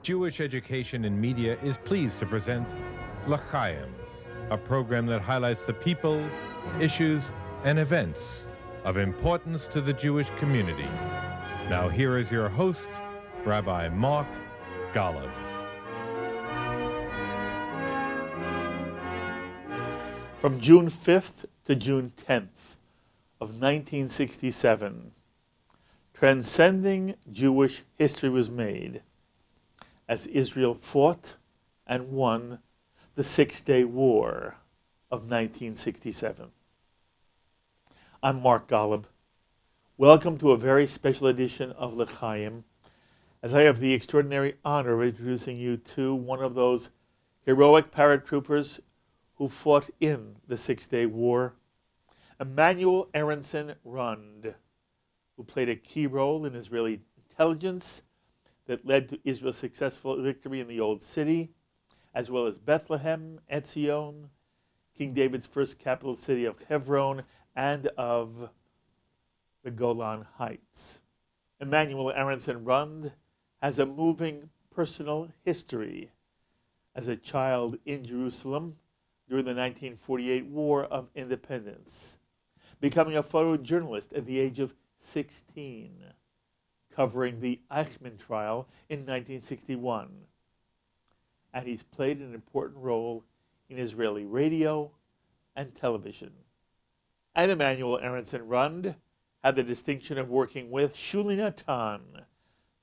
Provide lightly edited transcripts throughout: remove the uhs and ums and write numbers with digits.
Jewish Education in Media is pleased to present L'Chaim, a program that highlights the people, issues, and events of importance to the Jewish community. Now here is your host, Rabbi Mark Golub. From June 5th to June 10th of 1967, transcending Jewish history was made as Israel fought and won the Six-Day War of 1967. I'm Mark Golub. Welcome to a very special edition of L'Chaim, as I have the extraordinary honor of introducing you to one of those heroic paratroopers who fought in the Six-Day War, Emanuel Aronson Rund, who played a key role in Israeli intelligence that led to Israel's successful victory in the Old City, as well as Bethlehem, Etzion, King David's first capital city of Hebron, and of the Golan Heights. Emanuel Aronson Rund has a moving personal history as a child in Jerusalem during the 1948 War of Independence, becoming a photojournalist at the age of 16, covering the Eichmann trial in 1961. And he's played an important role in Israeli radio and television. And Emanuel Aronson Rund had the distinction of working with Shuli Natan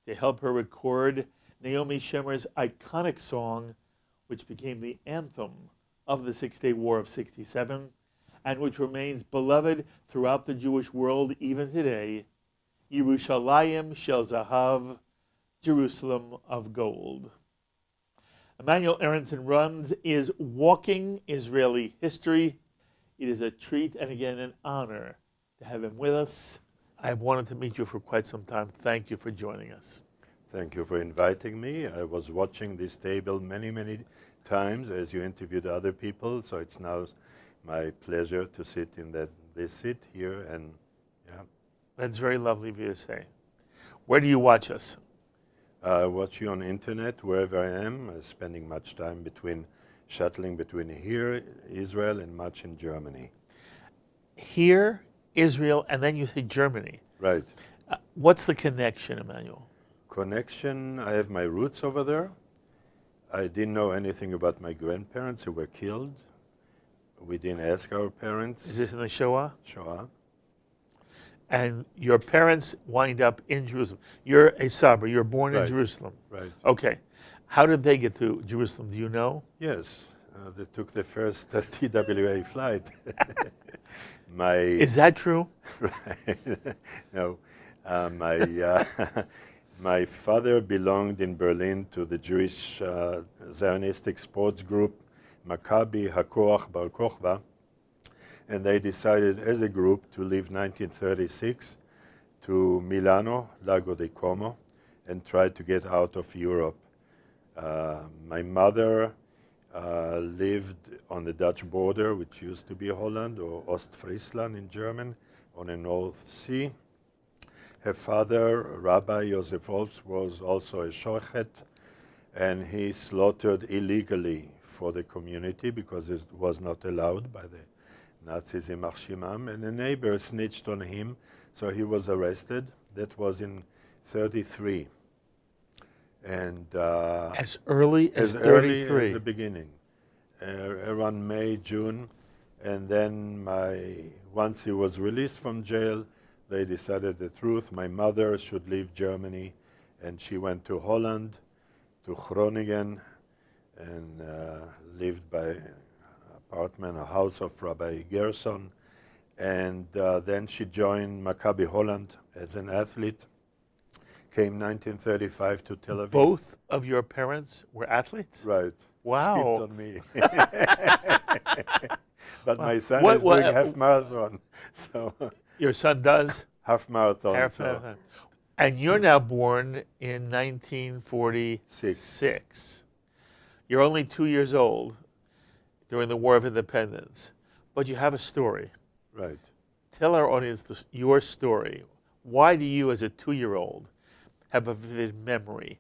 to help her record Naomi Shemer's iconic song, which became the anthem of the Six-Day War of 67, and which remains beloved throughout the Jewish world even today, Yerushalayim Shel Zahav, Jerusalem of Gold. Emanuel Aronson Rund is walking Israeli history. It is a treat and again an honor to have him with us. I've wanted to meet you for quite some time. Thank you for joining us. Thank you for inviting me. I was watching this table many times as you interviewed other people, so it's now my pleasure to sit in this seat here, and yeah. That's very lovely of you to say. Where do you watch us? I watch you on internet wherever I am, spending much time shuttling between here, Israel, and much in Germany. Here, Israel, and then you say Germany. Right. What's the connection, Emanuel? Connection, I have my roots over there. I didn't know anything about my grandparents who were killed. We didn't ask our parents. Is this in the Shoah? Shoah. And your parents wind up in Jerusalem. You're a Sabra. You were born in Jerusalem. Right. Okay. How did they get to Jerusalem? Do you know? Yes. They took the first TWA flight. Is that true? Right. No. My father belonged in Berlin to the Jewish Zionistic sports group, Maccabi Hakoach Bar Kochba, and they decided as a group to leave 1936 to Milano, Lago di Como, and try to get out of Europe. My mother lived on the Dutch border, which used to be Holland, or Ostfriesland in German, on the North Sea. Her father, Rabbi Joseph Wolfs, was also a shochet, and he slaughtered illegally for the community because it was not allowed by the Nazis in Marshimam, and a neighbor snitched on him, so he was arrested. That was in 1933. And as early as 33? Early as the beginning, around May, June, and then once he was released from jail, they decided the truth. My mother should leave Germany, and she went to Holland, to Groningen, and lived by apartment, a house of Rabbi Gerson, and then she joined Maccabi Holland as an athlete. Came 1935 to Tel Aviv. Both of your parents were athletes? Right. Wow. Skipped on me. But my son is doing half marathon. So your son does? Half marathon. Marathon. And you're now born in 1946. You're only 2 years old during the War of Independence, but you have a story. Right. Tell our audience your story. Why do you, as a 2-year-old, have a vivid memory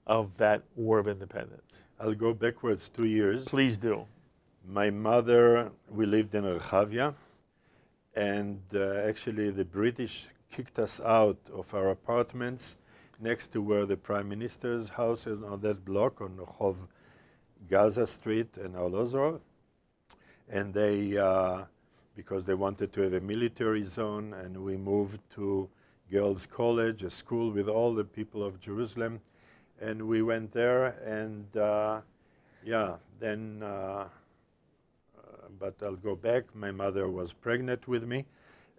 of that War of Independence? I'll go backwards 2 years. Please do. My mother, we lived in Rehavia, and actually the British kicked us out of our apartments next to where the Prime Minister's house is, on that block on Rehov Gaza Street and Arlozorov. And they, because they wanted to have a military zone, and we moved to Girls' College, a school with all the people of Jerusalem. And we went there, and but I'll go back. My mother was pregnant with me,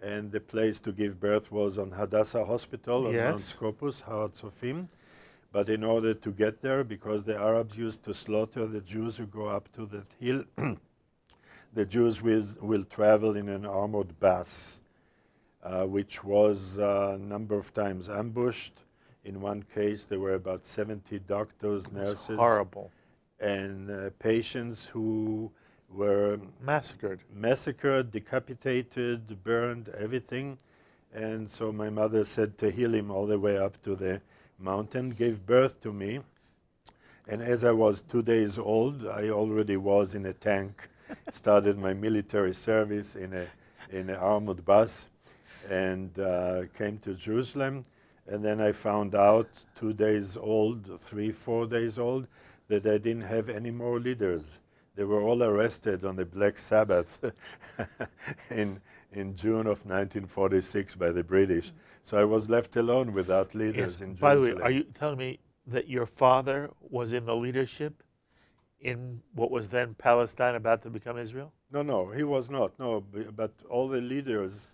and the place to give birth was on Hadassah Hospital on Mount Scopus, Har Tzofim. But in order to get there, because the Arabs used to slaughter the Jews who go up to that hill, the Jews will travel in an armored bus, which was a number of times ambushed. In one case, there were about 70 doctors, nurses, Horrible. and patients who were massacred, decapitated, burned, everything. And so my mother said Tehillim all the way up to the mountain, gave birth to me. And as I was 2 days old, I already was in a tank, started my military service in an armored bus, and came to Jerusalem. And then I found out 2 days old, 3, 4 days old, that I didn't have any more leaders. They were all arrested on the Black Sabbath in June of 1946 by the British. So I was left alone without leaders in Jerusalem. By the way, are you telling me that your father was in the leadership in what was then Palestine, about to become Israel? No, he was not. No, but all the leaders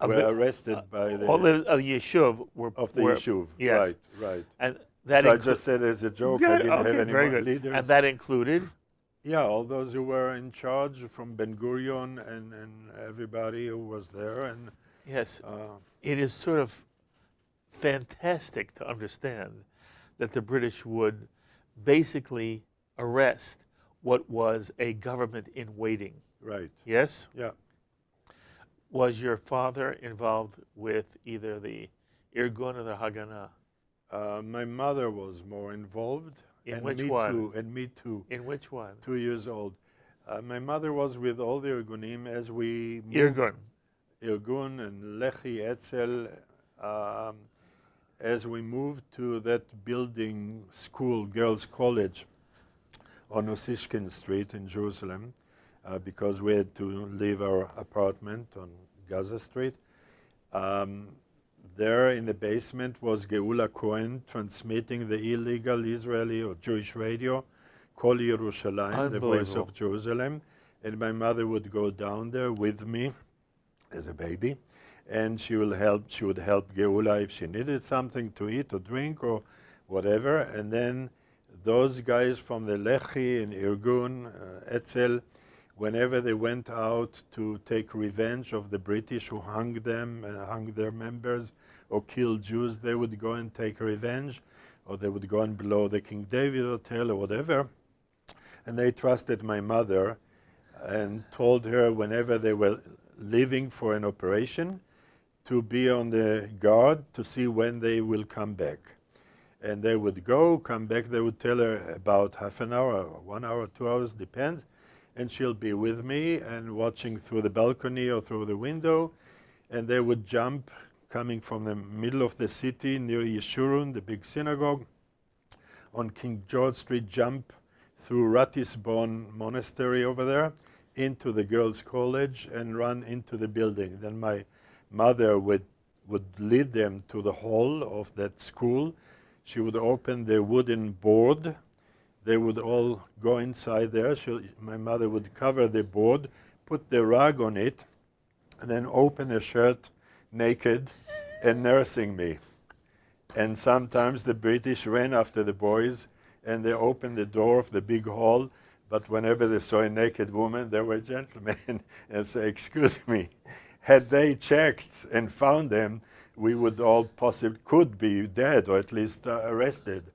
were arrested by the... All the Yeshuv were... Of the Yeshuv, yes. right. And that so I just said as a joke, I didn't have any more leaders. And that included? Yeah, all those who were in charge, from Ben-Gurion and everybody who was there. And yes, it is sort of fantastic to understand that the British would basically arrest what was a government in waiting. Right. Yes? Yeah. Was your father involved with either the Irgun or the Haganah? My mother was more involved. In which one? Too, and me too. In which one? 2 years old. My mother was with all the Irgunim as we moved. Irgun and Lechi, Etzel. As we moved to that building, school, girls' college, on Osishkin Street in Jerusalem, because we had to leave our apartment on Gaza Street. There in the basement was Geula Cohen transmitting the illegal Israeli or Jewish radio, Kol Yerushalayim, the voice of Jerusalem. And my mother would go down there with me as a baby, and she would help Geula if she needed something to eat or drink or whatever. And then those guys from the Lechi and Irgun, Etzel, whenever they went out to take revenge of the British who hung them and hung their members or killed Jews, they would go and take revenge, or they would go and blow the King David Hotel or whatever. And they trusted my mother and told her whenever they were leaving for an operation to be on the guard to see when they will come back. And they would go, come back, they would tell her about half an hour, 1 hour, 2 hours, depends. And she'll be with me and watching through the balcony or through the window. And they would jump, coming from the middle of the city near Yeshurun, the big synagogue, on King George Street, jump through Ratisbon Monastery over there into the girls' college and run into the building. Then my mother would lead them to the hall of that school. She would open the wooden board. They would all go inside there. My mother would cover the board, put the rug on it, and then open her shirt naked and nursing me. And sometimes the British ran after the boys and they opened the door of the big hall, but whenever they saw a naked woman, they were gentlemen and say, "Excuse me." Had they checked and found them, we would all could be dead or at least arrested.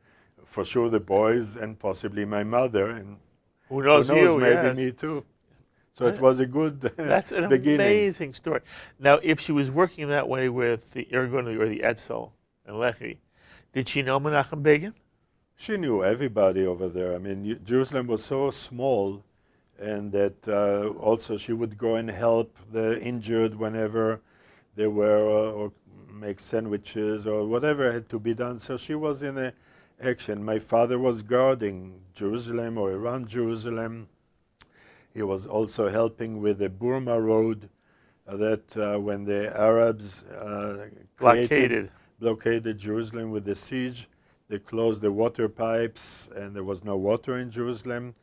For sure the boys and possibly my mother, and who knows maybe me too. So it was a good That's an beginning. Amazing story. Now, if she was working that way with the Irgun or the Etzel and Lechi, did she know Menachem Begin? She knew everybody over there. I mean, Jerusalem was so small, and that also she would go and help the injured whenever they were, or make sandwiches or whatever had to be done. So she was in a action. My father was guarding Jerusalem or around Jerusalem. He was also helping with the Burma Road that when the Arabs blockaded Jerusalem with the siege, they closed the water pipes and there was no water in Jerusalem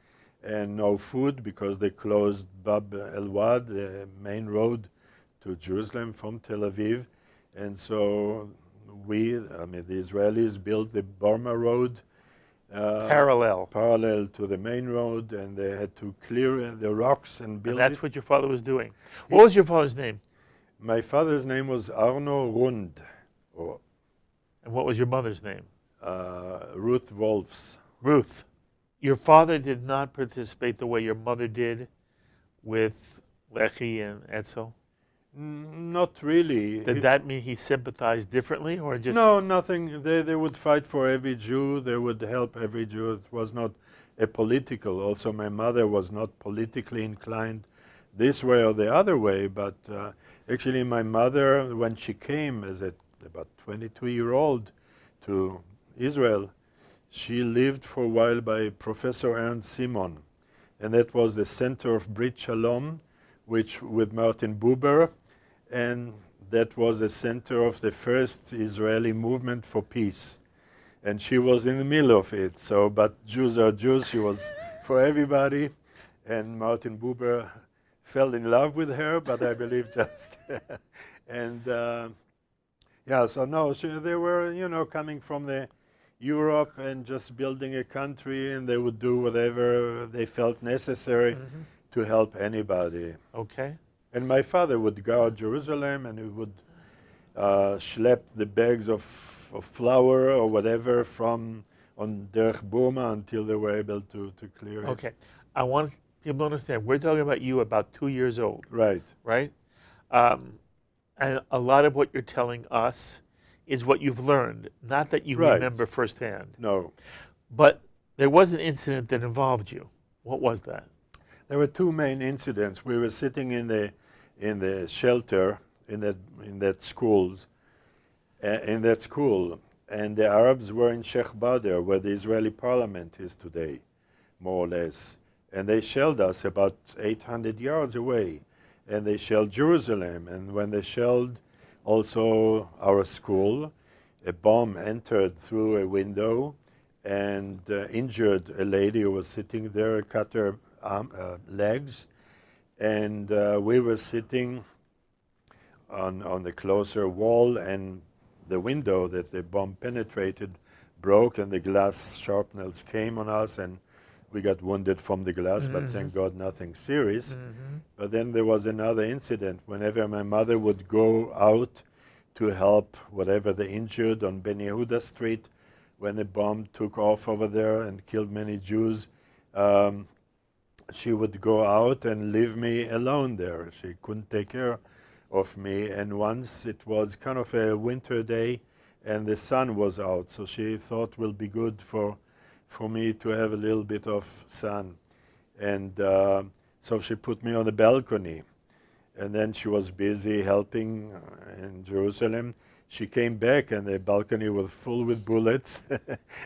and no food because they closed Bab el-Wad, the main road to Jerusalem from Tel Aviv. And so the Israelis built the Burma Road parallel to the main road, and they had to clear the rocks and build it. And that's what your father was doing. What was your father's name? My father's name was Arno Rund. And what was your mother's name? Ruth Wolfs. Ruth. Your father did not participate the way your mother did with Lechi and Etzel? Not really. Did that mean he sympathized differently, or just? No, nothing. They would fight for every Jew. They would help every Jew. It was not a political. Also, my mother was not politically inclined this way or the other way. But actually, my mother, when she came as about 22-year-old to Israel, she lived for a while by Professor Ernst Simon, and that was the center of Brit Shalom, which with Martin Buber, and that was the center of the first Israeli movement for peace. And she was in the middle of it. So, but Jews are Jews. She was for everybody. And Martin Buber fell in love with her, but I believe just. And yeah, so no, they were, coming from the Europe and just building a country, and they would do whatever they felt necessary to help anybody. Okay. And my father would guard Jerusalem, and he would schlep the bags of flour or whatever on Derech Burma until they were able to clear it. Okay. I want people to understand, we're talking about you about 2 years old. Right. Right? And a lot of what you're telling us is what you've learned, not that you remember firsthand. No. But there was an incident that involved you. What was that? There were two main incidents. We were sitting in the shelter in that school, and the Arabs were in Sheikh Badr, where the Israeli parliament is today, more or less. And they shelled us about 800 yards away, and they shelled Jerusalem. And when they shelled also our school, a bomb entered through a window and injured a lady who was sitting there, cut her legs, and we were sitting on the closer wall, and the window that the bomb penetrated broke, and the glass sharpnels came on us, and we got wounded from the glass, but thank God nothing serious. But then there was another incident. Whenever my mother would go out to help whatever the injured on Ben Yehuda Street, when the bomb took off over there and killed many Jews, she would go out and leave me alone there. She couldn't take care of me. And once it was kind of a winter day and the sun was out, so she thought it will be good for me to have a little bit of sun. And so she put me on the balcony. And then she was busy helping in Jerusalem. She came back and the balcony was full with bullets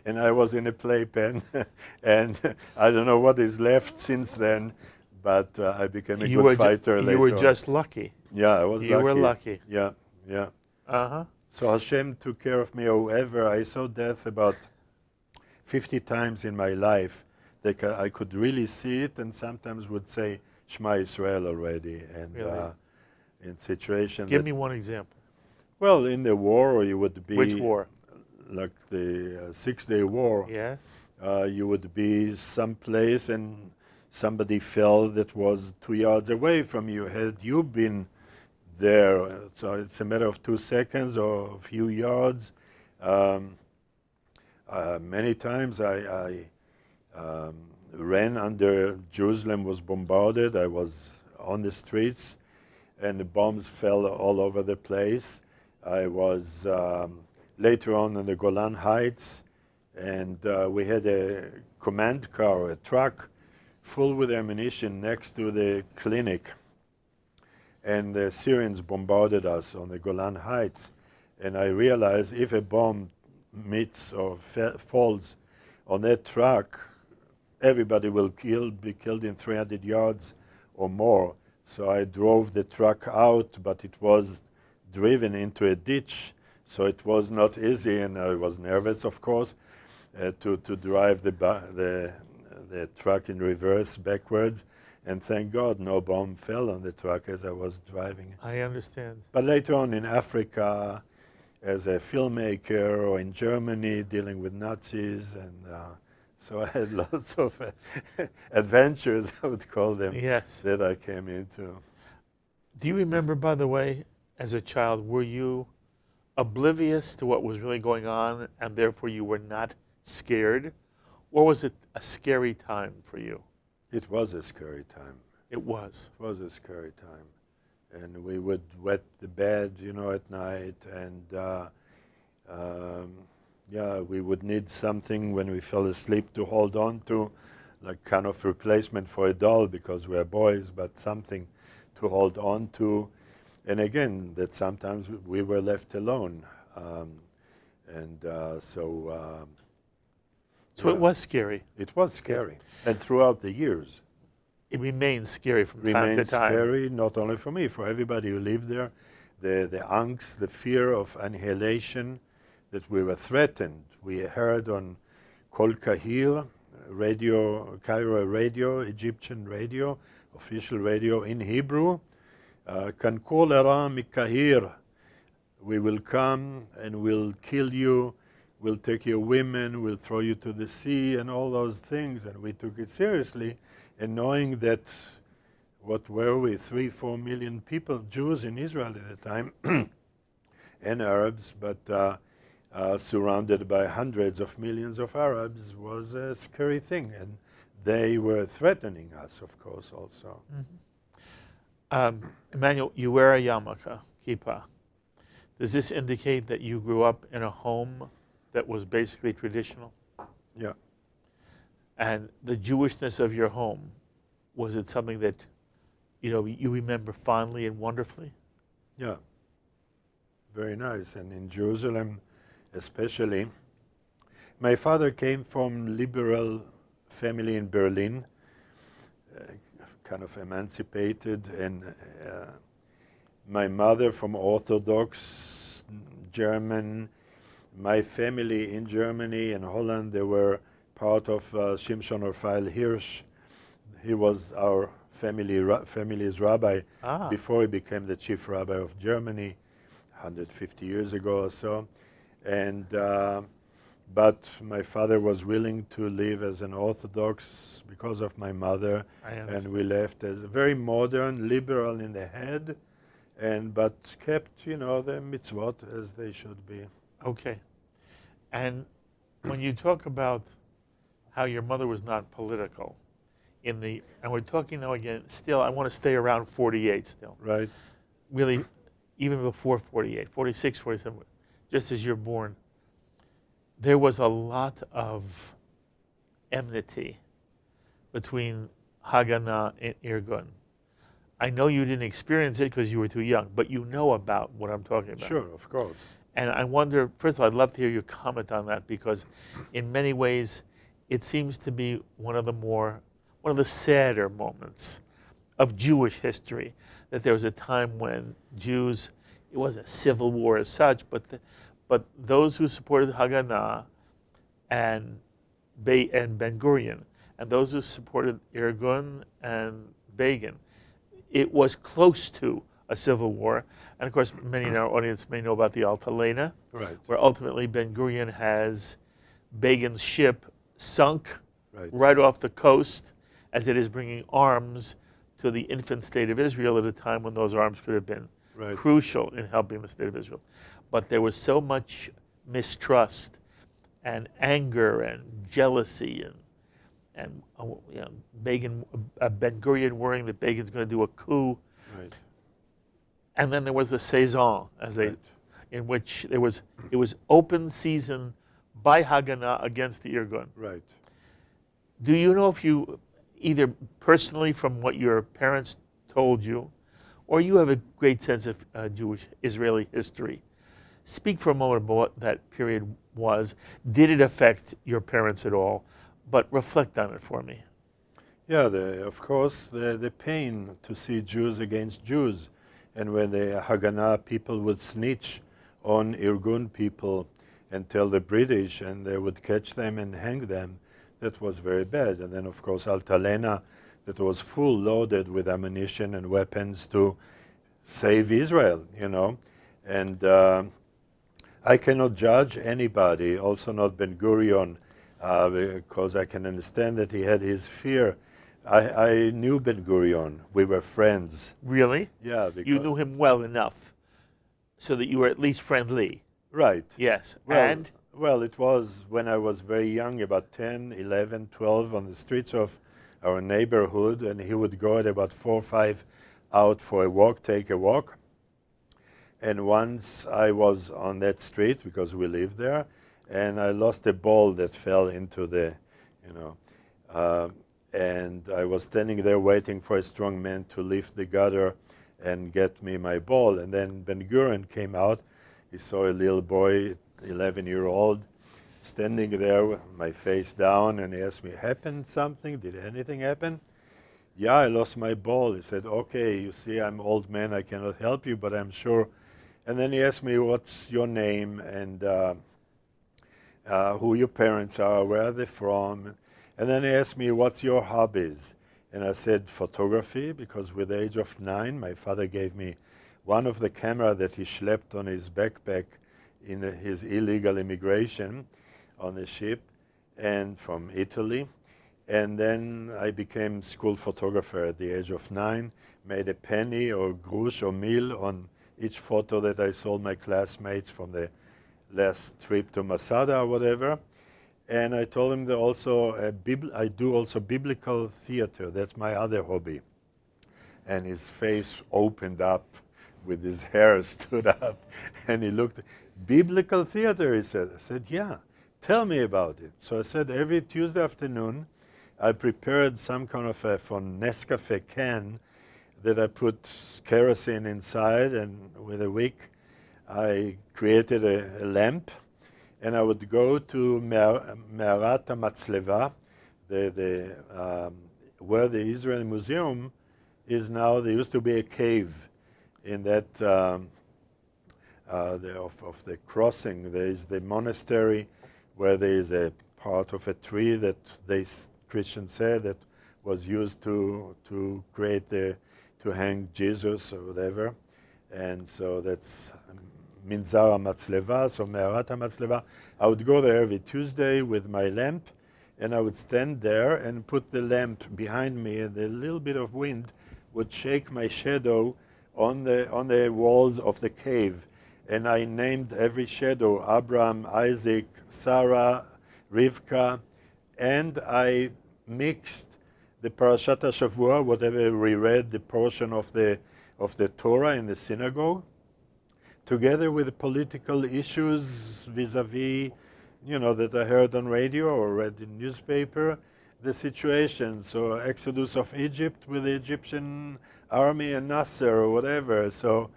and I was in a playpen and I don't know what is left since then, but I became a good fighter later. You were just lucky. Yeah, I was lucky. You were lucky. Yeah. So Hashem took care of me. However, I saw death about 50 times in my life. I could really see it and sometimes would say Shema Israel already. And really? In situations. Give me one example. Well, in the war, you would be... Which war? Like the Six-Day War. Yes. You would be someplace and somebody fell that was 2 yards away from you. Had you been there, so it's a matter of 2 seconds or a few yards. Many times I ran under Jerusalem was bombarded. I was on the streets and the bombs fell all over the place. I was later on in the Golan Heights, And we had a command car, a truck, full with ammunition next to the clinic. And the Syrians bombarded us on the Golan Heights. And I realized if a bomb meets or falls on that truck, everybody will be killed in 300 yards or more. So I drove the truck out, but it was driven into a ditch. So it was not easy, and I was nervous, of course, to drive the truck in reverse backwards. And thank God no bomb fell on the truck as I was driving. I understand. But later on in Africa, as a filmmaker, or in Germany dealing with Nazis, and so I had lots of adventures, I would call them, Yes. that I came into. Do you remember, by the way, as a child, were you oblivious to what was really going on and therefore you were not scared? Or was it a scary time for you? It was a scary time. It was. It was a scary time. And we would wet the bed, you know, at night, and yeah, we would need something when we fell asleep to hold on to, like kind of replacement for a doll because we're boys, but something to hold on to. And again, that sometimes we were left alone. So it was scary. It was scary. And throughout the years. It remains scary from time to Remains time. scary, not only for me, for everybody who lived there. The angst, the fear of annihilation, that we were threatened. We heard on Kol Kahir, radio, Cairo radio, Egyptian radio, official radio in Hebrew, Kan kol ara mikahir, we will come and we'll kill you, we'll take your women, we'll throw you to the sea, and all those things. And we took it seriously, and knowing that, what were we, 3-4 million people, Jews in Israel at the time, and Arabs, but surrounded by hundreds of millions of Arabs, was a scary thing. And they were threatening us, of course, also. Mm-hmm. Emanuel, you wear a yarmulke, kippah. Does this indicate that you grew up in a home that was basically traditional? Yeah. And the Jewishness of your home, was it something that, you remember fondly and wonderfully? Yeah. Very nice. And in Jerusalem, especially, my father came from liberal family in Berlin, kind of emancipated, and my mother from Orthodox German. My family in Germany and Holland, they were part of Shimshon Raphael Hirsch. He was our family's rabbi before he became the chief rabbi of Germany 150 years ago or so. And but my father was willing to live as an Orthodox because of my mother, and we left as very modern, liberal in the head, but kept, the mitzvot as they should be. Okay. And when you talk about how your mother was not political, and we're talking now again, still, I want to stay around 48 still. Right. Really, even before 48, 46, 47, just as you're born, there was a lot of enmity between Haganah and Irgun. I know you didn't experience it because you were too young, but you know about what I'm talking about. Sure, of course. And I wonder, first of all, I'd love to hear your comment on that, because in many ways, it seems to be one of the sadder moments of Jewish history, that there was a time when Jews, it wasn't a civil war as such, but those who supported Haganah and Ben-Gurion, and those who supported Irgun and Begin, it was close to a civil war. And of course, many in our audience may know about the Altalena, right, where ultimately Ben-Gurion has Begin's ship sunk right off the coast as it is bringing arms to the infant state of Israel at a time when those arms could have been crucial in helping the state of Israel. But there was so much mistrust and anger and jealousy and Ben-Gurion worrying that Begin's going to do a coup. Right. And then there was the saison, in which it was open season by Haganah against the Irgun. Right. Do you know if you, either personally from what your parents told you, or you have a great sense of Jewish Israeli history, speak for a moment about what that period was. Did it affect your parents at all? But reflect on it for me. Yeah, of course, the pain to see Jews against Jews. And when the Haganah people would snitch on Irgun people and tell the British, and they would catch them and hang them, that was very bad. And then, of course, Altalena, that was full loaded with ammunition and weapons to save Israel, you know. And I cannot judge anybody, also not Ben-Gurion, because I can understand that he had his fear. I knew Ben-Gurion. We were friends. Really? Yeah. You knew him well enough so that you were at least friendly. Right. Yes. Well, well, it was when I was very young, about 10, 11, 12, on the streets of our neighborhood, and he would go at about 4 or 5 out for a walk, take a walk. And once I was on that street, because we lived there, and I lost a ball that fell into the, you know, and I was standing there waiting for a strong man to lift the gutter and get me my ball. And then Ben-Gurion came out. He saw a little boy, 11-year-old, standing there with my face down, and he asked me, happened something? Did anything happen? Yeah, I lost my ball. He said, okay, you see, I'm an old man. I cannot help you, but I'm sure. And then he asked me, what's your name, and who your parents are, where are they from? And then he asked me, what's your hobbies? And I said, photography, because with the age of 9, my father gave me one of the camera that he schlepped on his backpack in his illegal immigration on a ship and from Italy. And then I became school photographer at the age of 9, made a penny or grush or mil on each photo that I sold my classmates from the last trip to Masada or whatever. And I told him that also I do also biblical theater. That's my other hobby. And his face opened up with his hair stood up. And he looked, biblical theater, he said. I said, yeah, tell me about it. So I said, every Tuesday afternoon, I prepared some kind of a von Nescafe can that I put kerosene inside, and with a wick, I created a lamp. And I would go to Me'arat HaMatzleva, where the Israel Museum is now. There used to be a cave in that of the crossing. There is the monastery where there is a part of a tree that they Christians said that was used to create to hang Jesus or whatever. And so that's Minzar HaMatzleva, so Me'arat HaMatzleva. I would go there every Tuesday with my lamp, and I would stand there and put the lamp behind me, and a little bit of wind would shake my shadow on the walls of the cave. And I named every shadow, Abraham, Isaac, Sarah, Rivka, and I mixed the Parashat HaShavua, whatever we read, the portion of the Torah in the synagogue, together with the political issues vis-a-vis, you know, that I heard on radio or read in newspaper, the situation. So exodus of Egypt with the Egyptian army and Nasser or whatever. So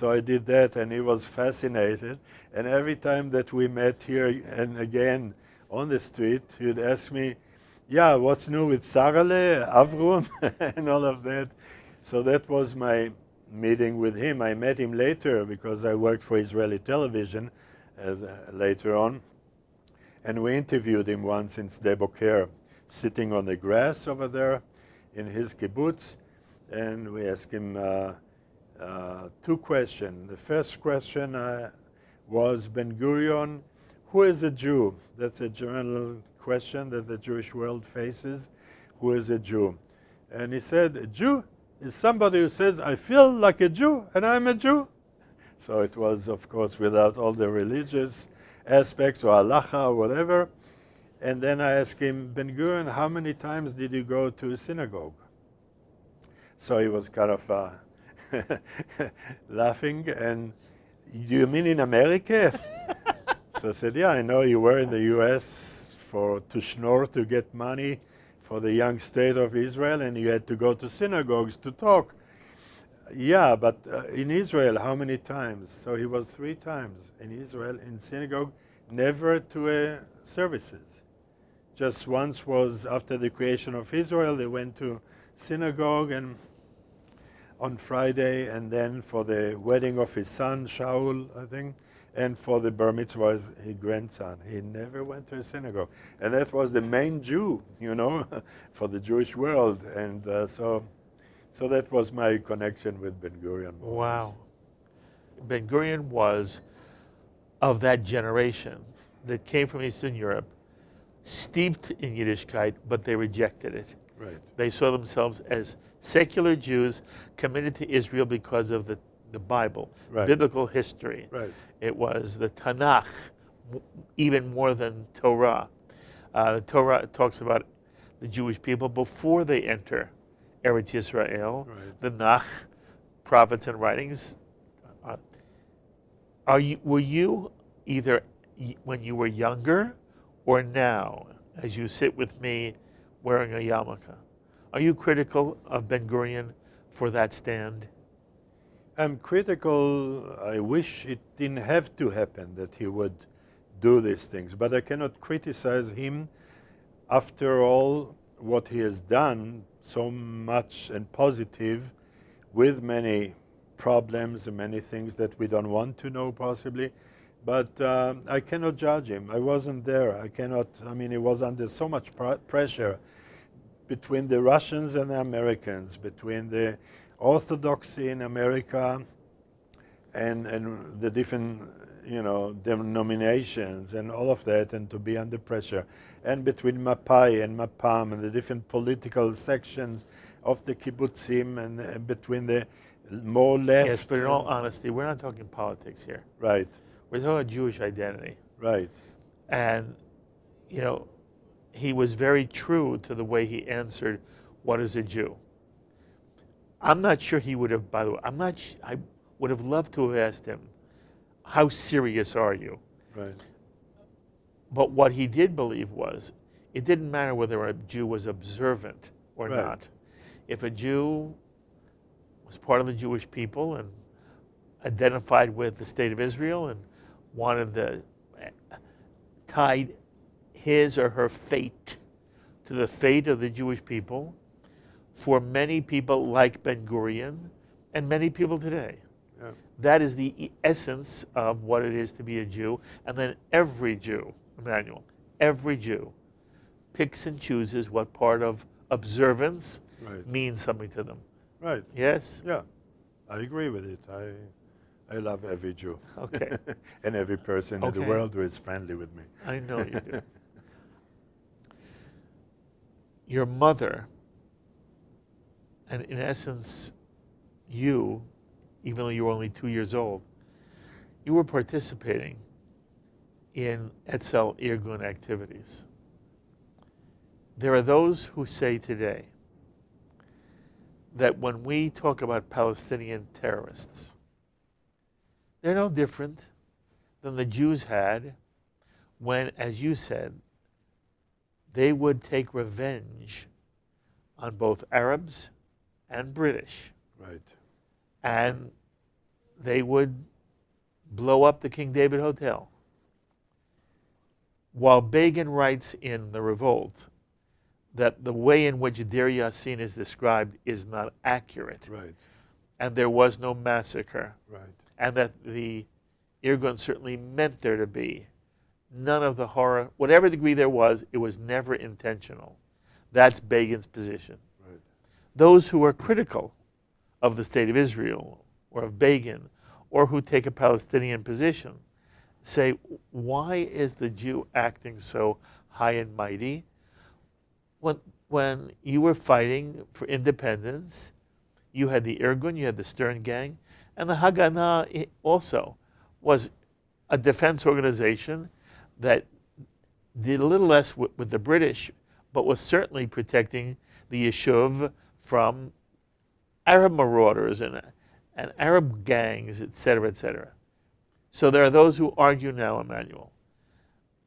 I did that, and he was fascinated. And every time that we met here and again on the street, he'd ask me, yeah, what's new with Sarale, Avrum, and all of that. So that was my meeting with him. I met him later because I worked for Israeli television later on. And we interviewed him once in Sde Boker, sitting on the grass over there in his kibbutz. And we asked him 2 questions. The first question was, Ben-Gurion, who is a Jew? That's a general question that the Jewish world faces. Who is a Jew? And he said, a Jew is somebody who says, I feel like a Jew and I'm a Jew. So it was, of course, without all the religious aspects or halacha or whatever. And then I asked him, Ben-Gurion, how many times did you go to a synagogue? So he was kind of laughing. And do you mean in America? So I said, yeah, I know you were in the U.S. to schnorr, to get money for the young state of Israel, and you had to go to synagogues to talk. Yeah, but in Israel, how many times? So he was 3 times in Israel in synagogue, never to services. Just once was after the creation of Israel, they went to synagogue and on Friday, and then for the wedding of his son, Shaul, I think, and for the bar mitzvah of his grandson. He never went to a synagogue. And that was the main Jew, you know, for the Jewish world. And so that was my connection with Ben-Gurion. Wow. Ben-Gurion was of that generation that came from Eastern Europe, steeped in Yiddishkeit, but they rejected it. Right. They saw themselves as secular Jews committed to Israel because of the Bible, Right. biblical history. Right. It was the Tanakh, even more than Torah. The Torah talks about the Jewish people before they enter Eretz Yisrael. Right. The Nach, prophets and writings. Were you either when you were younger or now, as you sit with me wearing a yarmulke? Are you critical of Ben-Gurion for that stand? I'm critical. I wish it didn't have to happen that he would do these things, but I cannot criticize him after all what he has done, so much and positive, with many problems and many things that we don't want to know possibly. But I cannot judge him. I wasn't there. I cannot, I mean, he was under so much pressure between the Russians and the Americans, between the Orthodoxy in America and the different, you know, denominations and all of that, and to be under pressure, and between Mapai and Mapam and the different political sections of the kibbutzim, and between the more left. Yes, but in all honesty, we're not talking politics here. Right. We're talking about Jewish identity. Right. And, you know, he was very true to the way he answered, what is a Jew? I'm not sure he would have, by the way, I would have loved to have asked him, how serious are you? Right. But what he did believe was, it didn't matter whether a Jew was observant or Right. not. If a Jew was part of the Jewish people and identified with the state of Israel and wanted to tie his or her fate to the fate of the Jewish people, for many people like Ben-Gurion and many people today. Yeah. That is the essence of what it is to be a Jew. And then every Jew, Emanuel, every Jew picks and chooses what part of observance Right. means something to them. Right. Yes? Yeah. I agree with it. I love every Jew. Okay. And every person in the Okay. world who is friendly with me. I know you do. Your mother, and in essence, you, even though you were only 2 years old, you were participating in Etzel Irgun activities. There are those who say today that when we talk about Palestinian terrorists, they're no different than the Jews had when, as you said, they would take revenge on both Arabs and British. Right. And they would blow up the King David Hotel. While Begin writes in The Revolt that the way in which Deir Yassin is described is not accurate, Right. and there was no massacre, Right. and that the Irgun certainly meant there to be none of the horror, whatever degree there was, it was never intentional. That's Begin's position. Right. Those who are critical of the state of Israel or of Begin, or who take a Palestinian position, say, why is the Jew acting so high and mighty when you were fighting for independence? You had the Irgun, you had the Stern Gang, and the Haganah also was a defense organization that did a little less with the British, but was certainly protecting the Yishuv from Arab marauders and Arab gangs, et cetera, et cetera. So there are those who argue now, Emanuel,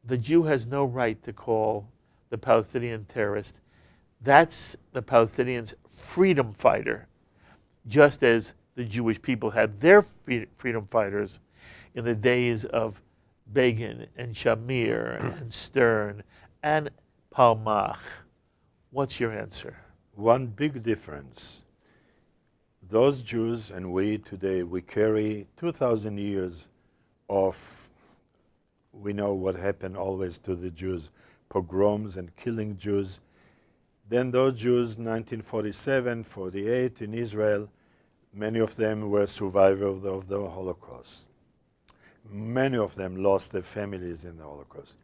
the Jew has no right to call the Palestinian terrorist. That's the Palestinians' freedom fighter, just as the Jewish people had their freedom fighters in the days of Begin and Shamir and Stern and Palmach. What's your answer? One big difference. Those Jews and we today, we carry 2,000 years of, we know what happened always to the Jews, pogroms and killing Jews. Then those Jews, 1947, 48 in Israel, many of them were survivors of the Holocaust. Many of them lost their families in the Holocaust.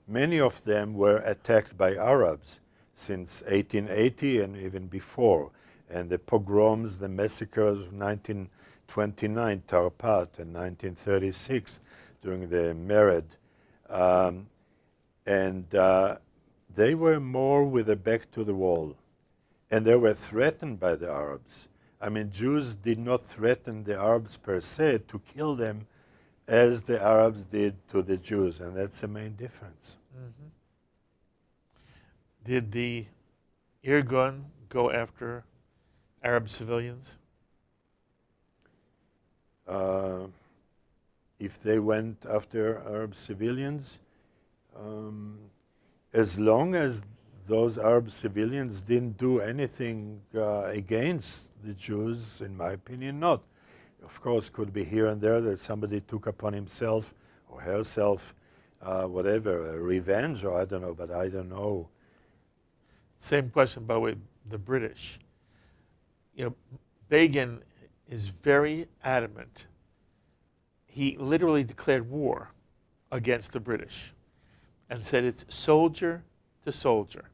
Many of them were attacked by Arabs since 1880 and even before. And the pogroms, the massacres of 1929, Tarpat, and 1936 during the Mered. They were more with their back to the wall. And they were threatened by the Arabs. I mean, Jews did not threaten the Arabs per se to kill them as the Arabs did to the Jews, and that's the main difference. Mm-hmm. Did the Irgun go after Arab civilians? If they went after Arab civilians, as long as those Arab civilians didn't do anything against the Jews, in my opinion, not. Of course, could be here and there that somebody took upon himself or herself, whatever, revenge, or I don't know, but I don't know. Same question, by the way, the British. You know, Begin is very adamant. He literally declared war against the British and said it's soldier to soldier.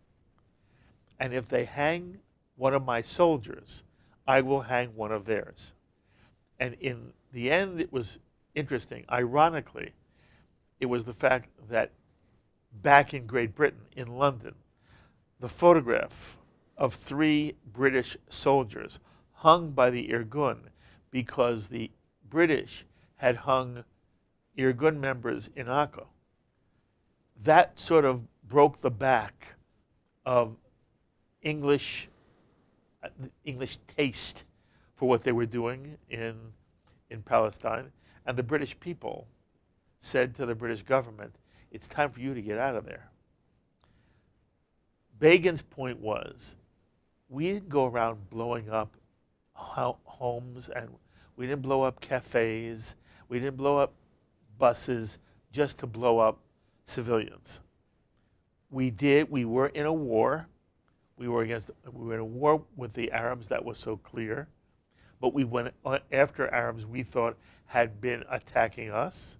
And if they hang one of my soldiers, I will hang one of theirs. And in the end, it was interesting. Ironically, it was the fact that back in Great Britain, in London, the photograph of 3 British soldiers hung by the Irgun because the British had hung Irgun members in Akko. That sort of broke the back of English taste for what they were doing in Palestine. And the British people said to the British government, it's time for you to get out of there. Begin's point was, we didn't go around blowing up homes, and we didn't blow up cafes, we didn't blow up buses just to blow up civilians. We were in a war. We were in a war with the Arabs, that was so clear. But we went after Arabs we thought had been attacking us.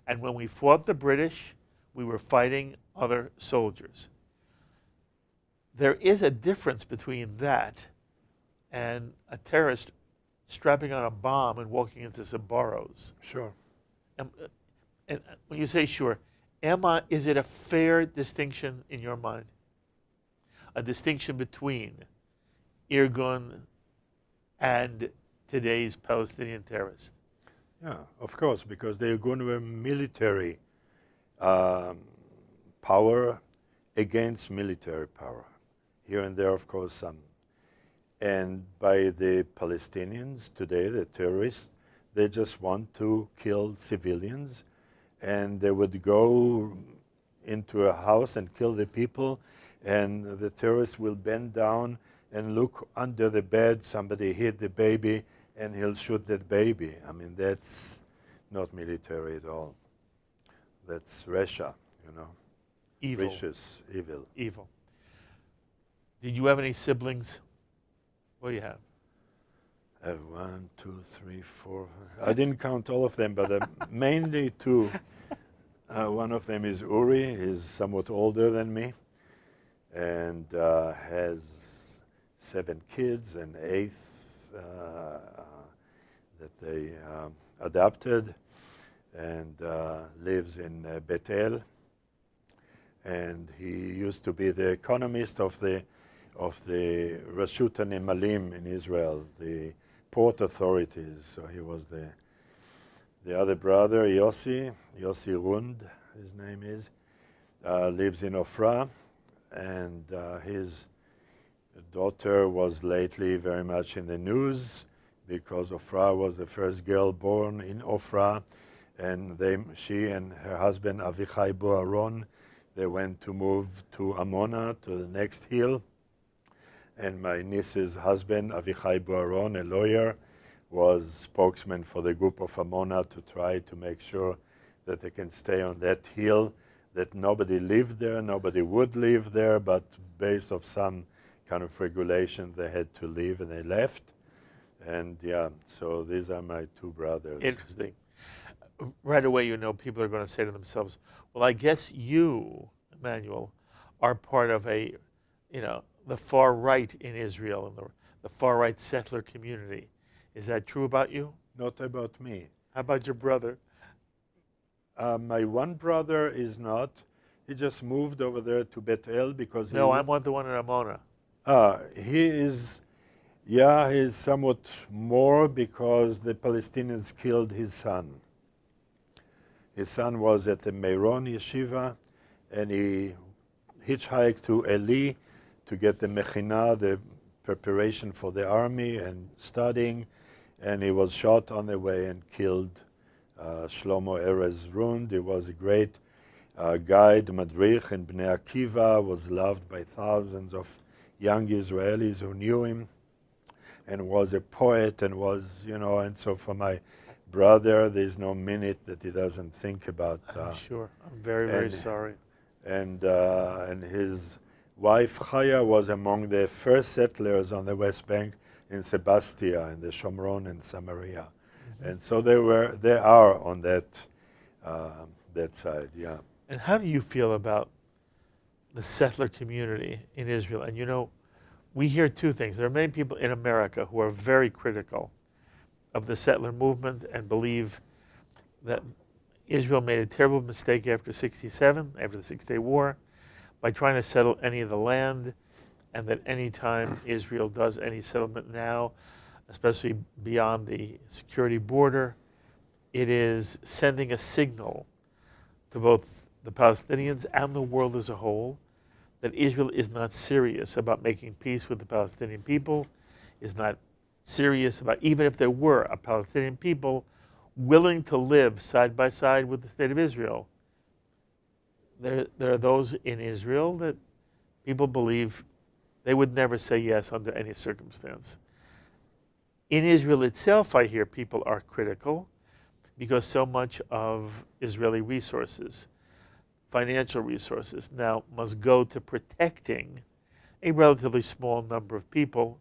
And when we fought the British, we were fighting other soldiers. There is a difference between that and a terrorist strapping on a bomb and walking into Sbarro's. Sure. And when you say sure, is it a fair distinction in your mind? A distinction between Irgun and today's Palestinian terrorists? Yeah, of course, because the Irgun were military power against military power. Here and there, of course, some. And by the Palestinians today, the terrorists, they just want to kill civilians, and they would go into a house and kill the people, and the terrorists will bend down and look under the bed, somebody hit the baby, and he'll shoot that baby. I mean, that's not military at all. That's Russia, you know. Evil. Vicious, evil. Evil. Did you have any siblings? What do you have? I have 1, 2, 3, 4. I didn't count all of them, but mainly 2. One of them is Uri. He's somewhat older than me, and has 7 kids, and 8th that they adopted, and lives in Bethel. And he used to be the economist of the Rashut HaNemalim in Israel, the port authorities. So he was the other brother, Yossi Rund, his name is. lives in Ofra, and his daughter was lately very much in the news because Ofra was the first girl born in Ofra, and she and her husband Avichai Boaron, they went to move to Amona, to the next hill. And my niece's husband, Avichai Boaron, a lawyer, was spokesman for the group of Amona to try to make sure that they can stay on that hill, that nobody lived there, nobody would live there, but based on some kind of regulation, they had to leave, and they left. And yeah, so these are my two brothers. Interesting. Right away, people are going to say to themselves, well, I guess you, Emanuel, are part of the far right in Israel, and the far right settler community. Is that true about you? Not about me. How about your brother? My one brother is not. He just moved over there to Beth El because No, I want the one in Amona. He is, yeah, he's somewhat more because the Palestinians killed his son. His son was at the Meiron yeshiva, and he hitchhiked to Eli to get the mechinah, the preparation for the army and studying, and he was shot on the way and killed. Shlomo Erez Rund, he was a great guide, madrich in Bnei Akiva, was loved by thousands of young Israelis who knew him, and was a poet, and was, and so for my brother, there's no minute that he doesn't think about. I'm sure. I'm very, very sorry. And his wife Chaya was among the first settlers on the West Bank in Sebastia, in the Shomron and Samaria, and so they are on that side, yeah. And how do you feel about the settler community in Israel? And we hear two things. There are many people in America who are very critical of the settler movement and believe that Israel made a terrible mistake after '67, after the Six-Day War, by trying to settle any of the land, and that any time Israel does any settlement now, especially beyond the security border, it is sending a signal to both the Palestinians and the world as a whole that Israel is not serious about making peace with the Palestinian people, is not serious about, even if there were a Palestinian people willing to live side by side with the state of Israel, there are those in Israel that people believe they would never say yes under any circumstance. In Israel itself, I hear people are critical because so much of Israeli resources, financial resources, now must go to protecting a relatively small number of people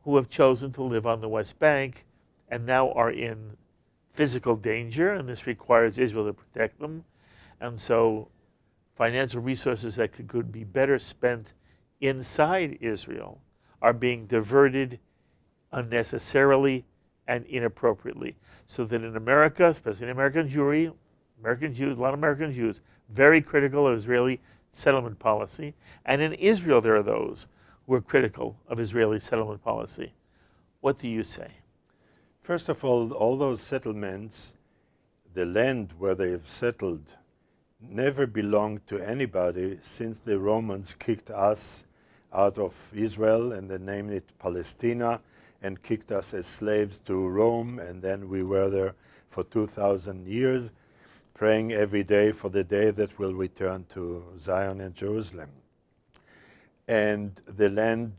who have chosen to live on the West Bank and now are in physical danger, and this requires Israel to protect them. And so financial resources that could be better spent inside Israel are being diverted unnecessarily and inappropriately. So that in America, especially in American Jewry, American Jews, a lot of American Jews, very critical of Israeli settlement policy. And in Israel, there are those who are critical of Israeli settlement policy. What do you say? First of all those settlements, the land where they've settled, never belonged to anybody since the Romans kicked us out of Israel, and they named it Palestina, and kicked us as slaves to Rome, and then we were there for 2,000 years, praying every day for the day that we'll return to Zion and Jerusalem. And the land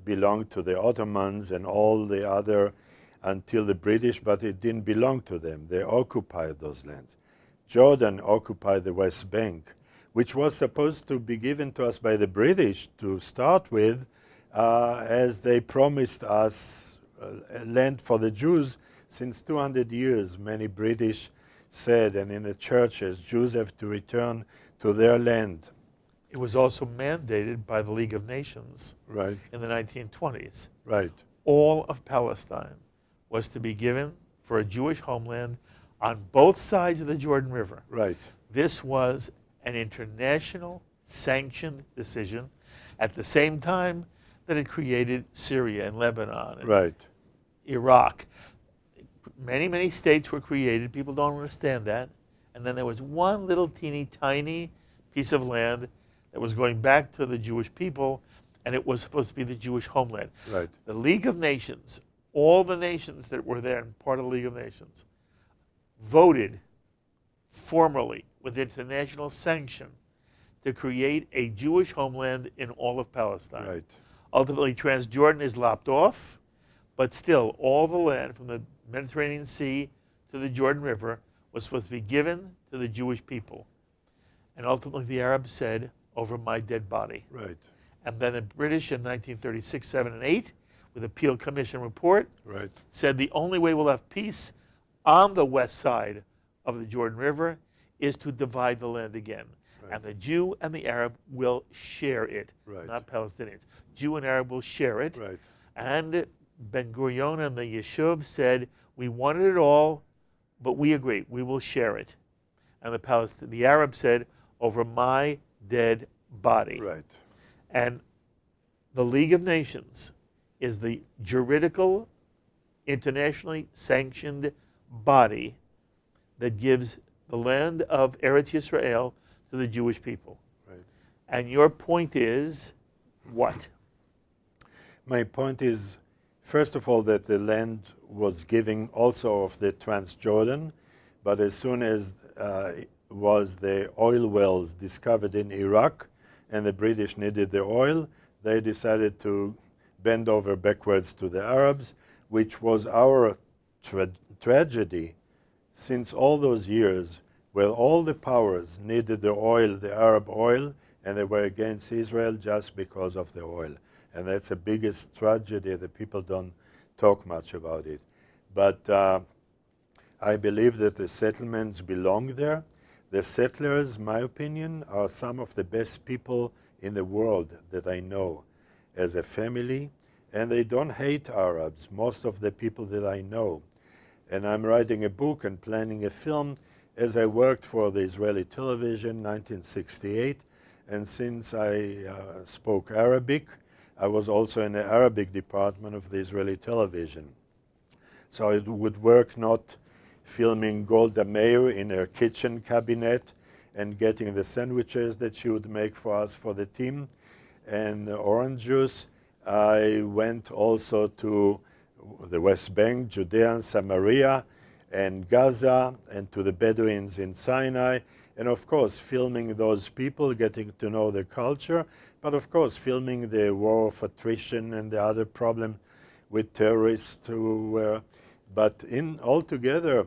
belonged to the Ottomans and all the other until the British, but it didn't belong to them. They occupied those lands. Jordan occupied the West Bank, which was supposed to be given to us by the British to start with, as they promised us land for the Jews. Since 200 years, many British said, and in the churches, Jews have to return to their land. It was also mandated by the League of Nations Right. in the 1920s. Right. All of Palestine was to be given for a Jewish homeland on both sides of the Jordan River. Right. This was an international sanctioned decision at the same time that it created Syria and Lebanon and Right. Iraq. Many, many states were created. People don't understand that. And then there was one little teeny tiny piece of land that was going back to the Jewish people, and it was supposed to be the Jewish homeland. Right. The League of Nations, all the nations that were there and part of the League of Nations, voted formally with international sanction to create a Jewish homeland in all of Palestine. Right. Ultimately, Transjordan is lopped off, but still, all the land from the Mediterranean Sea to the Jordan River was supposed to be given to the Jewish people. And ultimately, the Arabs said, over my dead body. Right. And then the British in 1936, 7, and 8, with a Peel Commission report, Right. said the only way we'll have peace on the west side of the Jordan River is to divide the land again. Right. And the Jew and the Arab will share it, Right. not Palestinians. Jew and Arab will share it. Right. And Ben-Gurion and the Yishuv said, we wanted it all, but we agree, we will share it. And the Arab said, over my dead body. Right. And the League of Nations is the juridical, internationally sanctioned body that gives the land of Eretz Yisrael to the Jewish people. Right. And your point is what? My point is, first of all, that the land was giving also of the Transjordan, but as soon as was the oil wells discovered in Iraq, and the British needed the oil, they decided to bend over backwards to the Arabs, which was our tragedy since all those years, where all the powers needed the oil, the Arab oil, and they were against Israel just because of the oil. And that's the biggest tragedy that people don't talk much about it. But I believe that the settlements belong there. The settlers, my opinion, are some of the best people in the world that I know as a family, and they don't hate Arabs, most of the people that I know. And I'm writing a book and planning a film as I worked for the Israeli television, 1968, and since I spoke Arabic, I was also in the Arabic department of the Israeli television. So it would work not filming Golda Meir in her kitchen cabinet and getting the sandwiches that she would make for us for the team and orange juice. I went also to the West Bank, Judea and Samaria and Gaza and to the Bedouins in Sinai, and of course filming those people, getting to know their culture, but of course filming the war of attrition and the other problem with terrorists who were, but in altogether,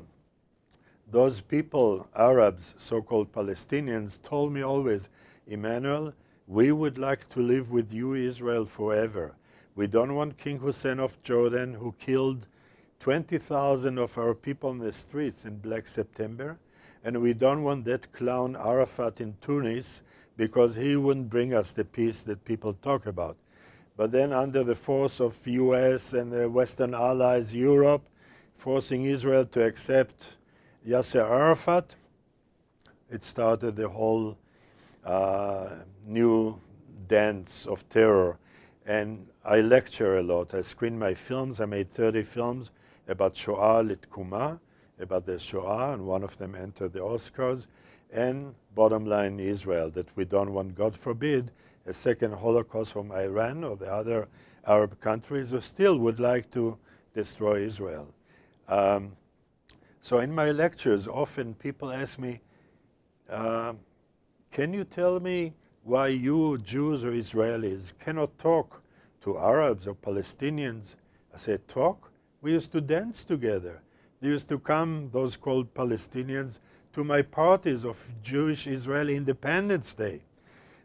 those people, Arabs, so-called Palestinians, told me always, Emanuel, we would like to live with you, Israel, forever. We don't want King Hussein of Jordan, who killed 20,000 of our people in the streets in Black September, and we don't want that clown Arafat in Tunis, because he wouldn't bring us the peace that people talk about. But then under the force of US and the Western allies, Europe, forcing Israel to accept Yasser Arafat, it started the whole new dance of terror. And I lecture a lot. I screen my films. I made 30 films about Shoah Litkuma, about the Shoah, and one of them entered the Oscars. And bottom line, Israel, that we don't want, God forbid, a second Holocaust from Iran or the other Arab countries who still would like to destroy Israel. So in my lectures, often people ask me, can you tell me why you, Jews or Israelis, cannot talk to Arabs or Palestinians? I said, talk? We used to dance together. They used to come, those called Palestinians, to my parties of Jewish Israeli Independence Day.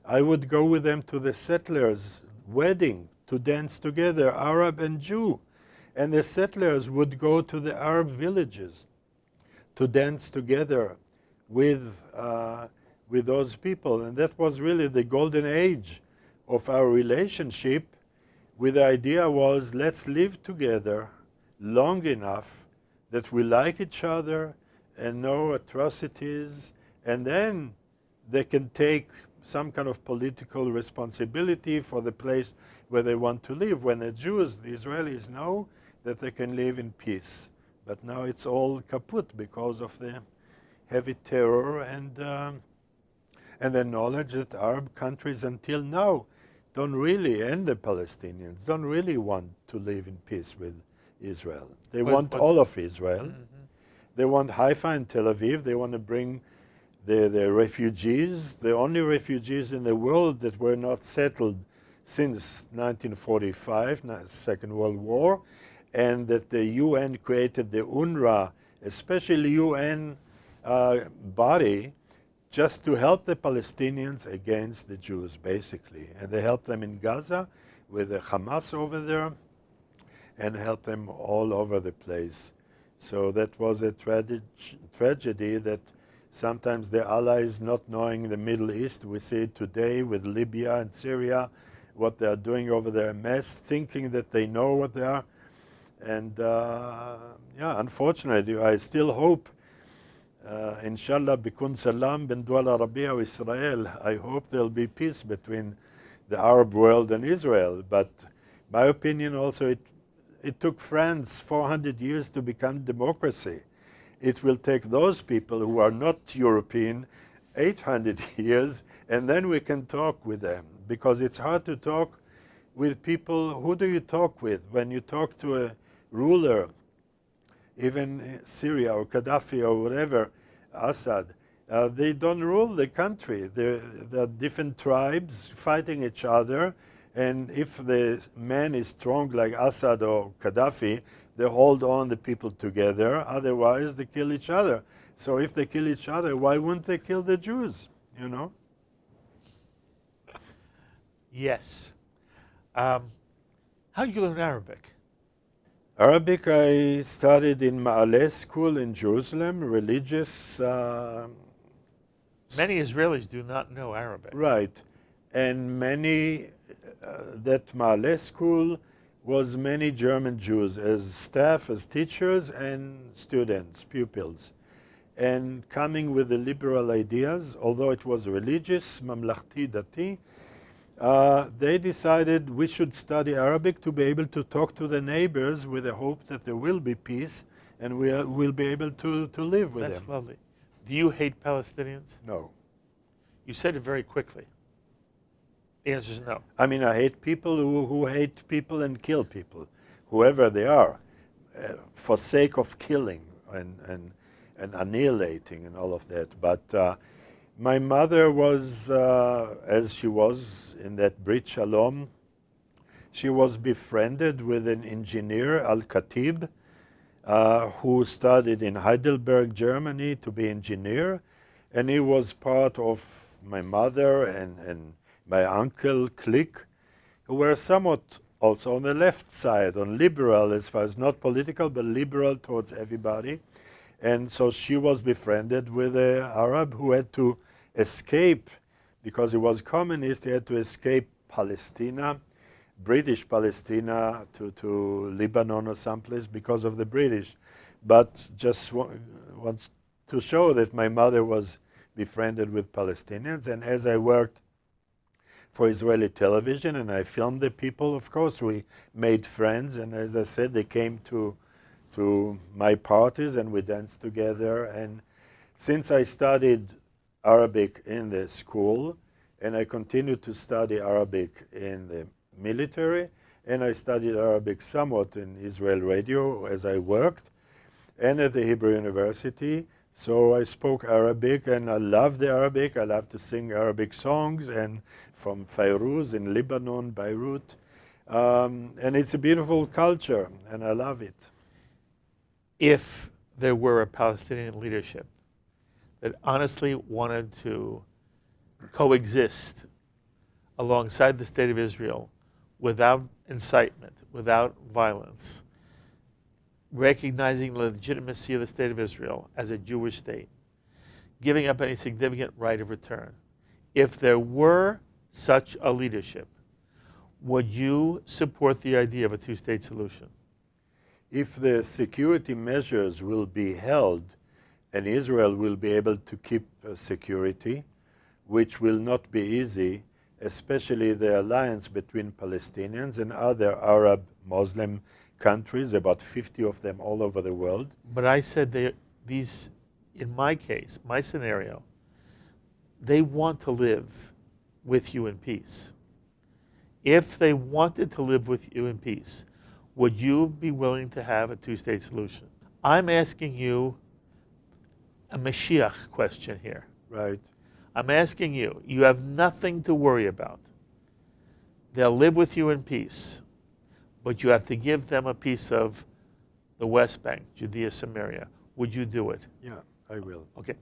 I would go with them to the settlers' wedding to dance together, Arab and Jew. And the settlers would go to the Arab villages to dance together with those people. And that was really the golden age of our relationship, with the idea was, let's live together long enough that we like each other and no atrocities, and then they can take some kind of political responsibility for the place where they want to live, when the Jews, the Israelis, know that they can live in peace. But now it's all kaput because of the heavy terror, and and the knowledge that Arab countries until now don't really, and the Palestinians, don't really want to live in peace with Israel. They want all of Israel. Mm-hmm. They want Haifa and Tel Aviv. They want to bring the refugees, the only refugees in the world that were not settled since 1945, Second World War, and that the UN created the UNRWA, especially UN body, just to help the Palestinians against the Jews, basically. And they help them in Gaza with the Hamas over there, and help them all over the place. So that was a tragedy that sometimes the allies not knowing the Middle East, we see it today with Libya and Syria, what they are doing over there, a mess, thinking that they know what they are. And yeah, unfortunately, I still hope, inshallah, bikun salam ben dual Arabia wa Israel. I hope there'll be peace between the Arab world and Israel. But my opinion also, it took France 400 years to become democracy. It will take those people who are not European 800 years, and then we can talk with them. Because it's hard to talk with people. Who do you talk with? When you talk to a ruler, even Syria or Gaddafi or whatever, Assad, they don't rule the country. There are different tribes fighting each other, and if the man is strong like Assad or Gaddafi, they hold on the people together, otherwise they kill each other. So if they kill each other, why wouldn't they kill the Jews, you know? Yes. How did you learn Arabic? Arabic I studied in Ma'aleh school in Jerusalem, religious. Many Israelis do not know Arabic. Right. And many, that Ma'aleh school was many German Jews as staff, as teachers and students, pupils. And coming with the liberal ideas, although it was religious, mamlachti dati, they decided we should study Arabic to be able to talk to the neighbors with the hope that there will be peace and we'll be able to live with them. That's lovely. Do you hate Palestinians? No. You said it very quickly. The answer is no. I mean, I hate people who hate people and kill people, whoever they are, for sake of killing and annihilating and all of that. But my mother was, as she was in that Brit Shalom, she was befriended with an engineer, Al-Khatib, who studied in Heidelberg, Germany to be engineer. And he was part of my mother and my uncle clique, who were somewhat also on the left side, on liberal as far as not political, but liberal towards everybody. And so she was befriended with an Arab who had to escape, because he was communist, he had to escape Palestina, British Palestina, to Lebanon or someplace because of the British. But just wants to show that my mother was befriended with Palestinians. And as I worked for Israeli television and I filmed the people, of course, we made friends. And as I said, they came to my parties and we danced together. And since I studied Arabic in the school, and I continued to study Arabic in the military, and I studied Arabic somewhat in Israel radio as I worked, and at the Hebrew University. So I spoke Arabic, and I love the Arabic. I love to sing Arabic songs, and from Fairuz in Lebanon, Beirut. And it's a beautiful culture, and I love it. If there were a Palestinian leadership that honestly wanted to coexist alongside the state of Israel without incitement, without violence, recognizing the legitimacy of the state of Israel as a Jewish state, giving up any significant right of return. If there were such a leadership, would you support the idea of a two-state solution? If the security measures will be held and Israel will be able to keep security, which will not be easy, especially the alliance between Palestinians and other Arab Muslim countries, about 50 of them all over the world. But I said these, in my case, my scenario, they want to live with you in peace. If they wanted to live with you in peace, would you be willing to have a two-state solution? I'm asking you a Mashiach question here. Right. I'm asking you, you have nothing to worry about. They'll live with you in peace, but you have to give them a piece of the West Bank, Judea, Samaria. Would you do it? Yeah, I will. Okay.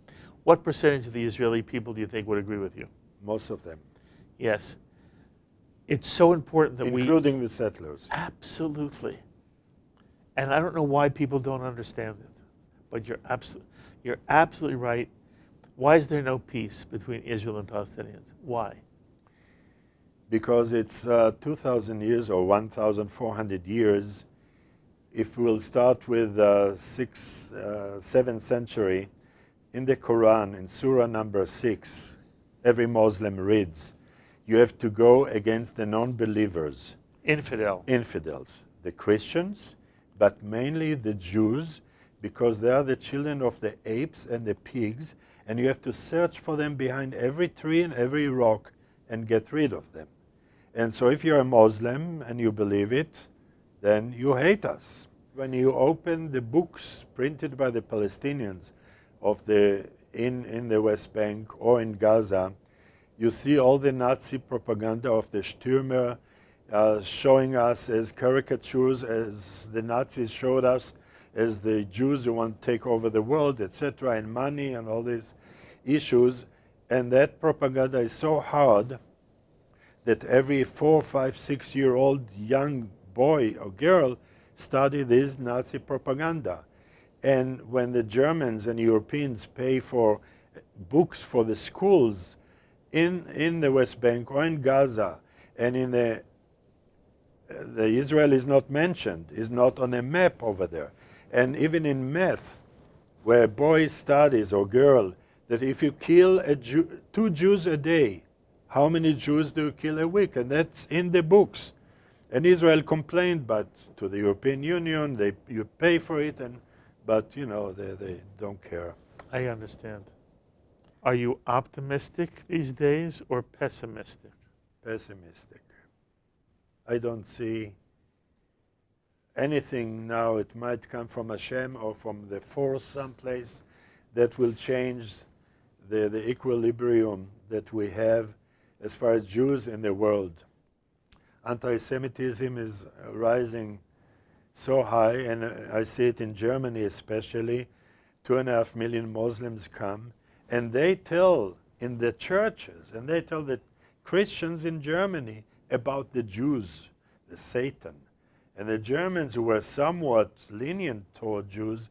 What percentage of the Israeli people do you think would agree with you? Most of them. Yes. It's so important that including the settlers. Absolutely. And I don't know why people don't understand it, but you're absolutely right. Why is there no peace between Israel and Palestinians? Why? Because it's 2,000 years or 1,400 years. If we'll start with 7th century, in the Quran, in Surah number 6, every Muslim reads, you have to go against the non-believers. Infidels. The Christians, but mainly the Jews, because they are the children of the apes and the pigs, and you have to search for them behind every tree and every rock and get rid of them. And so if you're a Muslim and you believe it, then you hate us. When you open the books printed by the Palestinians of in the West Bank or in Gaza, you see all the Nazi propaganda of the Stürmer showing us as caricatures as the Nazis showed us as the Jews who want to take over the world, etc., and money and all these issues. And that propaganda is so hard that every 4, 5, 6-year-old young boy or girl study this Nazi propaganda. And when the Germans and Europeans pay for books for the schools in the West Bank or in Gaza, and in the Israel is not mentioned, is not on a map over there. And even in math, where a boy studies or girl, that if you kill 2 Jews a day, how many Jews do you kill a week? And that's in the books. And Israel complained, but to the European Union, you pay for it, but you know they don't care. I understand. Are you optimistic these days or pessimistic? Pessimistic. I don't see anything now. It might come from Hashem or from the force someplace that will change the equilibrium that we have as far as Jews in the world. Anti-Semitism is rising so high, and I see it in Germany especially. 2.5 million Muslims come, and they tell in the churches, and they tell the Christians in Germany about the Jews, the Satan. And the Germans, who were somewhat lenient toward Jews,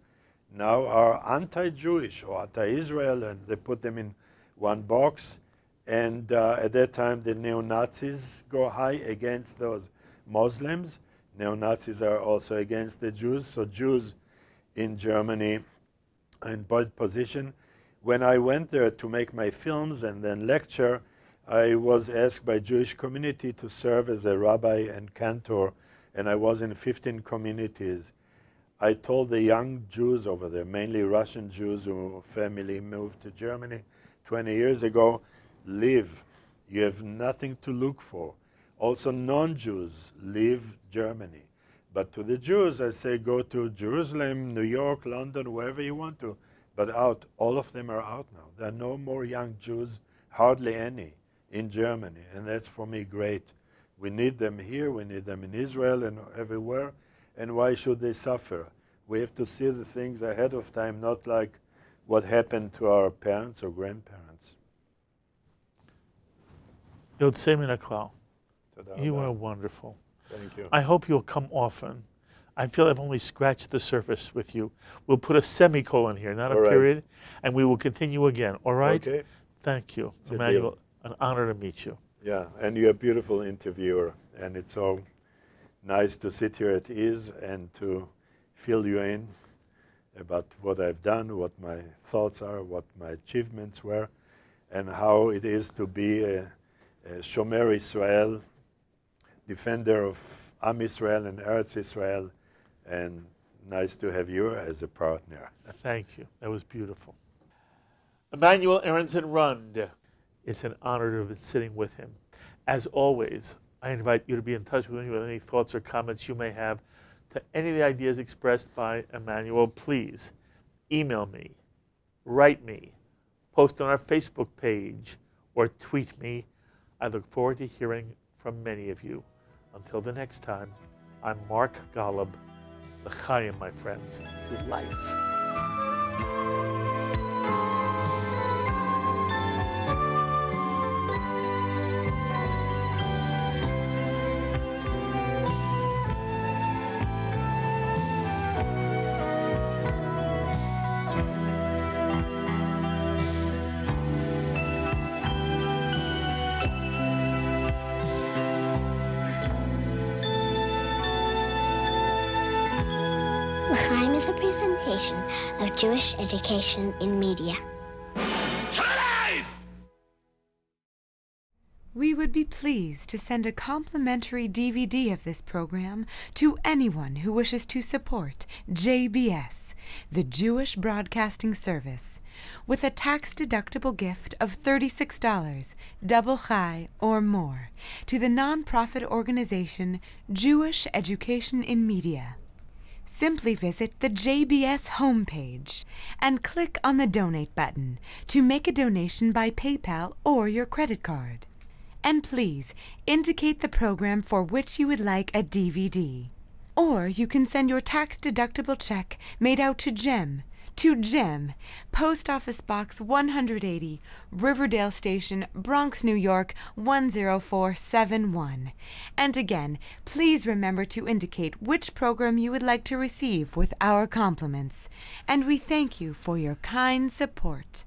now are anti-Jewish or anti-Israel, and they put them in one box. And at that time, the neo-Nazis go high against those Muslims. Neo-Nazis are also against the Jews. So Jews in Germany are in bold position. When I went there to make my films and then lecture, I was asked by Jewish community to serve as a rabbi and cantor, and I was in 15 communities. I told the young Jews over there, mainly Russian Jews whose family moved to Germany 20 years ago, leave. You have nothing to look for. Also non-Jews, leave Germany. But to the Jews, I say go to Jerusalem, New York, London, wherever you want to, but out. All of them are out now. There are no more young Jews, hardly any, in Germany. And that's for me great. We need them here, we need them in Israel and everywhere. And why should they suffer? We have to see the things ahead of time, not like what happened to our parents or grandparents. Yotzei min haklal. You are wonderful. Thank you. I hope you'll come often. I feel I've only scratched the surface with you. We'll put a semicolon here, not a period, and we will continue again. All right? Okay. Thank you, It's a Emanuel. deal. An honor to meet you. Yeah, and you're a beautiful interviewer, and it's so nice to sit here at ease and to fill you in about what I've done, what my thoughts are, what my achievements were, and how it is to be a Shomer Israel, defender of Am Israel and Eretz Israel, and nice to have you as a partner. Thank you. That was beautiful. Emanuel Aronson Rund. It's an honor to have been sitting with him. As always, I invite you to be in touch with me with any thoughts or comments you may have to any of the ideas expressed by Emanuel. Please email me, write me, post on our Facebook page, or tweet me. I look forward to hearing from many of you. Until the next time, I'm Mark Golub. L'chaim, my friends, to life. L'chaim is a presentation of Jewish education in media. We would be pleased to send a complimentary DVD of this program to anyone who wishes to support JBS, the Jewish Broadcasting Service, with a tax-deductible gift of $36, double chai or more, to the nonprofit organization Jewish Education in Media. Simply visit the JBS homepage and click on the Donate button to make a donation by PayPal or your credit card. And please indicate the program for which you would like a DVD. Or you can send your tax-deductible check made out to Jem, Post Office Box 180, Riverdale Station, Bronx, New York 10471. And again, please remember to indicate which program you would like to receive with our compliments. And we thank you for your kind support.